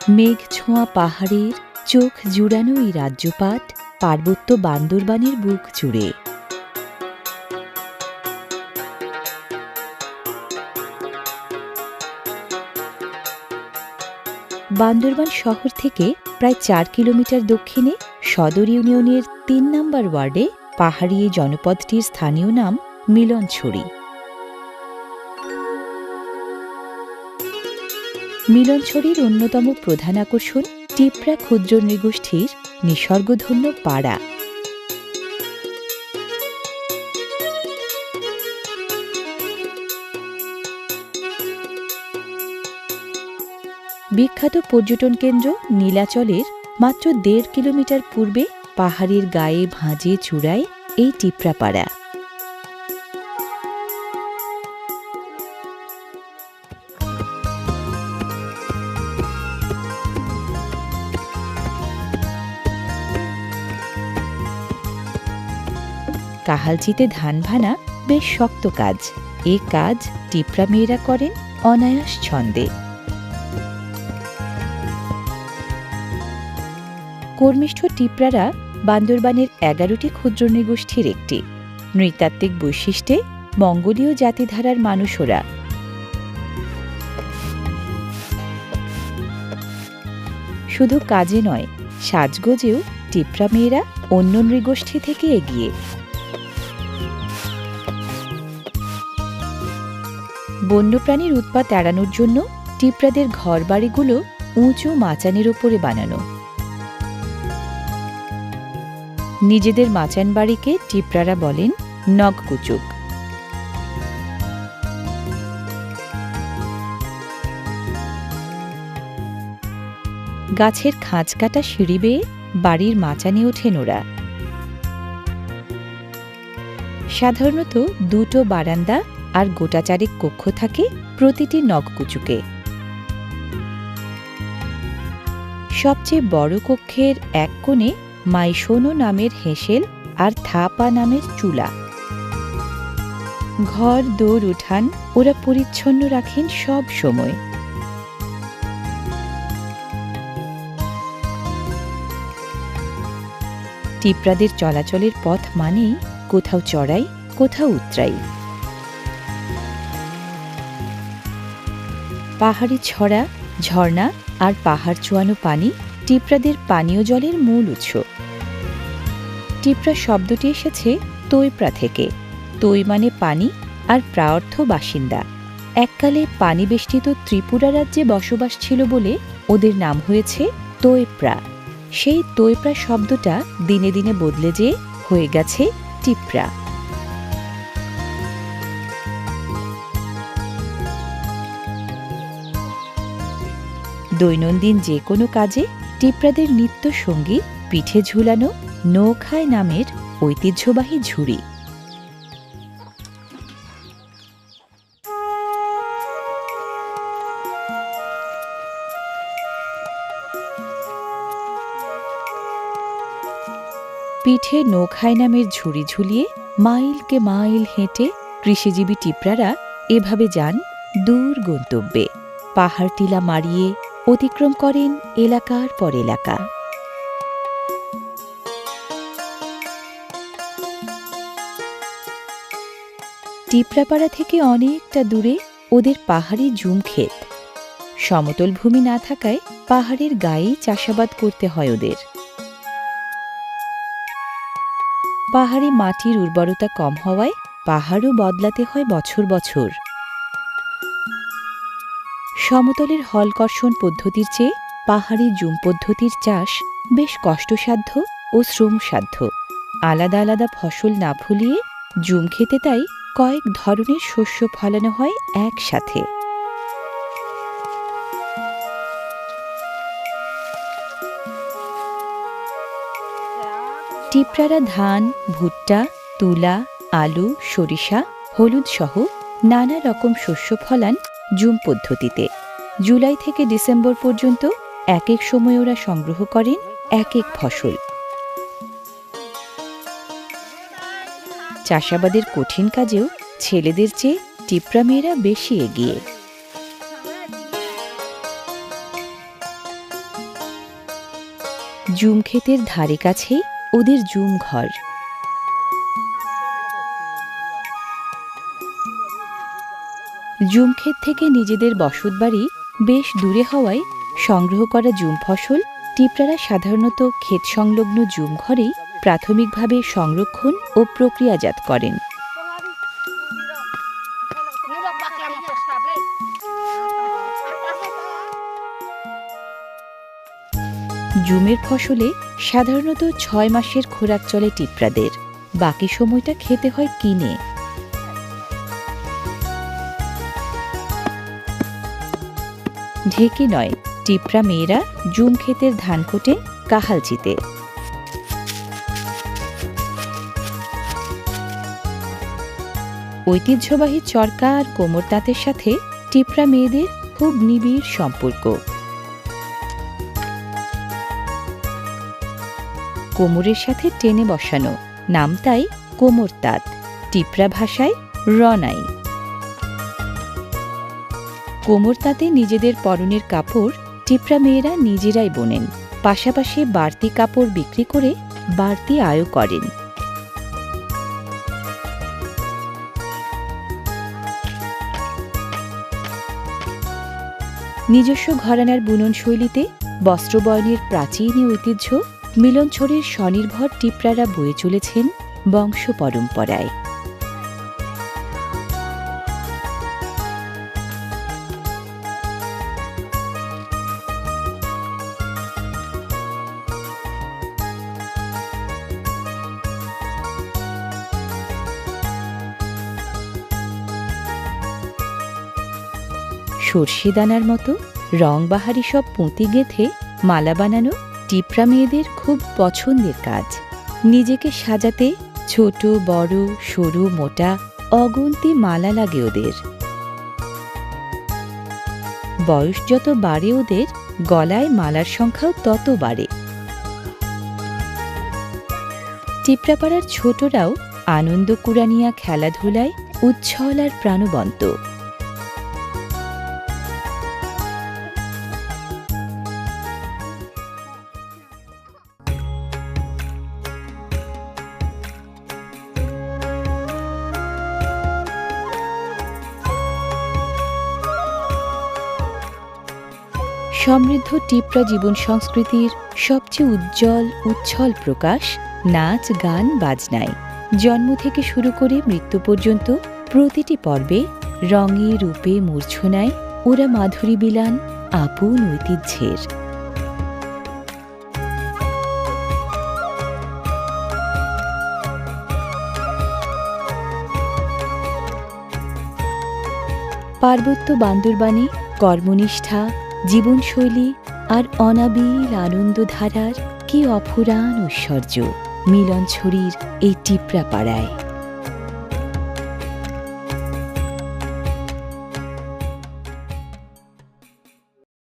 মেঘ ছোঁয়া পাহাড়ের চোখ জুড়ানো এই রাজ্যপাট পার্বত্য বান্দরবানের বুক জুড়ে। বান্দরবান শহর থেকে প্রায় ৪ কিলোমিটার দক্ষিণে সদর ইউনিয়নের ৩ নম্বর ওয়ার্ডে পাহাড়ি এই জনপদটির স্থানীয় নাম মিলনছড়ি। মিলনছড়ির অন্যতম প্রধান আকর্ষণ টিপরা ক্ষুদ্র নৃগোষ্ঠীর নিসর্গধন্য পাড়া। বিখ্যাত পর্যটন কেন্দ্র নীলাচলের মাত্র ১.৫ কিলোমিটার পূর্বে পাহাড়ের গায়ে ভাঁজে চূড়ায় এই টিপরাপাড়া। কাহালচিতে ধান ভানা বেশ শক্ত কাজ। এ কাজ টিপরা মেয়েরা করেন অনায়াস ছন্দে। কর্মিষ্ঠ টিপরারা বান্দরবানের ১১টি ক্ষুদ্র নৃগোষ্ঠীর একটি। নৃতাত্ত্বিক বৈশিষ্ট্যে মঙ্গোলীয় জাতিধারার মানুষ ওরা। শুধু কাজে নয়, সাজগোজেও টিপরা মেয়েরা অন্য নৃগোষ্ঠী থেকে এগিয়ে। বন্যপ্রাণীর উৎপাত এড়ানোর জন্য টিপরাদের ঘরবাড়িগুলো উঁচু মাচানের ওপরে বানানো। নিজেদের মাচান বাড়িকে টিপরারা বলেন নগকুচুক। গাছের খাঁজ কাটা সিঁড়ি বেয়ে বাড়ির মাচানে ওঠেন ওরা। সাধারণত ২টো বারান্দা আর গোটাচারেক কক্ষ থাকে প্রতিটি নগকুচুকে। সবচেয়ে বড় কক্ষের এক কোণে মাইশোনো নামের হেঁসেল আর থাপা নামের চুলা। ঘর দৌড় উঠান ওরা পরিচ্ছন্ন রাখেন সব সময়। টিপরাদের চলাচলের পথ মানেই কোথাও চড়াই, কোথাও উতরাই। পাহাড়ি ছড়া, ঝর্ণা আর পাহাড় চুয়ানো পানি টিপরাদের পানীয় জলের মূল উৎস। টিপরা শব্দটি এসেছে তৈপ্রা থেকে। তৈ মানে পানি আর প্রা অর্থ বাসিন্দা। এককালে পানি বেষ্টিত ত্রিপুরা রাজ্যে বসবাস ছিল বলে ওদের নাম হয়েছে তৈপ্রা। সেই তৈপ্রা শব্দটা দিনে দিনে বদলে যেয়ে হয়ে গেছে টিপরা। দৈনন্দিন যে কোনো কাজে টিপরাদের নিত্য সঙ্গী পিঠে ঝুলানো নৌখায় নামের ঐতিহ্যবাহী ঝুড়ি। পিঠে নৌখায় নামের ঝুড়ি ঝুলিয়ে মাইলকে মাইল হেঁটে কৃষিজীবী টিপরারা এভাবে যান দূর গন্তব্যে। পাহাড় টিলা মারিয়ে অতিক্রম করেন এলাকার পর এলাকা। টিপরাপাড়া থেকে অনেকটা দূরে ওদের পাহাড়ি জুম ক্ষেত। সমতল ভূমি না থাকায় পাহাড়ের গায়েই চাষাবাদ করতে হয় ওদের। পাহাড়ি মাটির উর্বরতা কম হওয়ায় পাহাড়ও বদলাতে হয় বছর বছর। সমতলের হলকর্ষণ পদ্ধতির চেয়ে পাহাড়ি জুম পদ্ধতির চাষ বেশ কষ্টসাধ্য ও শ্রমসাধ্য। আলাদা আলাদা ফসল না ফলিয়ে জুম খেতে তাই কয়েক ধরনের শস্য ফলানো হয় একসাথে। টিপরারা ধান, ভুট্টা, তুলা, আলু, সরিষা, হলুদ সহ নানা রকম শস্য ফলান জুম পদ্ধতিতে। জুলাই থেকে ডিসেম্বর পর্যন্ত এক এক সময় ওরা সংগ্রহ করেন এক এক ফসল। চাষাবাদের কঠিন কাজেও ছেলেদের চেয়ে টিপরা মেয়েরা বেশি এগিয়ে। জুম ক্ষেতের ধারে কাছেই ওদের জুম ঘর। জুম ক্ষেত থেকে নিজেদের বসতবাড়ি বেশ দূরে হওয়ায় সংগ্রহ করা জুম ফসল টিপরারা সাধারণত ক্ষেত সংলগ্ন জুম ঘরেই প্রাথমিকভাবে সংরক্ষণ ও প্রক্রিয়াজাত করেন। জুমের ফসলে সাধারণত 6 মাসের খোরাক চলে টিপরাদের, বাকি সময়টা খেতে হয় কিনে। ঢেকে নয়, টিপরা মেয়েরা জুম ক্ষেতের ধান কোটে কাহালচিতে। ঐতিহ্যবাহী চরকা আর কোমর তাঁতের সাথে টিপরা মেয়েদের খুব নিবিড় সম্পর্ক। কোমরের সাথে টেনে বসানো, নাম তাই কোমর তাঁত, টিপরা ভাষায় রনাই। কোমর তাঁতে নিজেদের পরনের কাপড় টিপরা মেয়েরা নিজেরাই বোনেন, পাশাপাশি বাড়তি কাপড় বিক্রি করে বাড়তি আয়ও করেন। নিজস্ব ঘরানার বুনন শৈলীতে বস্ত্রবয়নের প্রাচীন ঐতিহ্য মিলনছড়ির স্বনির্ভর টিপরারা বয়ে চলেছেন বংশ পরম্পরায়। সর্ষে দানার মতো রংবাহারি সব পুঁতি গেঁথে মালা বানানো টিপরা মেয়েদের খুব পছন্দের কাজ। নিজেকে সাজাতে ছোট বড় সরু মোটা অগুন্তি মালা লাগে ওদের। বয়স যত বাড়ে ওদের, গলায় মালার সংখ্যাও তত বাড়ে। টিপরাপাড়ার ছোটরাও আনন্দ কুড়ানিয়া খেলাধুলায় উচ্ছল আর প্রাণবন্ত। সমৃদ্ধ টিপরা জীবন সংস্কৃতির সবচেয়ে উজ্জ্বল উচ্ছল প্রকাশ নাচ গান বাজনায়। জন্ম থেকে শুরু করে মৃত্যু পর্যন্ত প্রতিটি পর্বে রঙে রূপে মূর্ছনায় ওরা মাধুরী বিলান আপন ঐতিহ্যের। পার্বত্য বান্দরবানে কর্মনিষ্ঠা, জীবনশৈলী আর অনাবিল আনন্দধারার কি অফুরান ঐশ্বর্য মিলনছড়ির এই টিপরা পাড়ায়।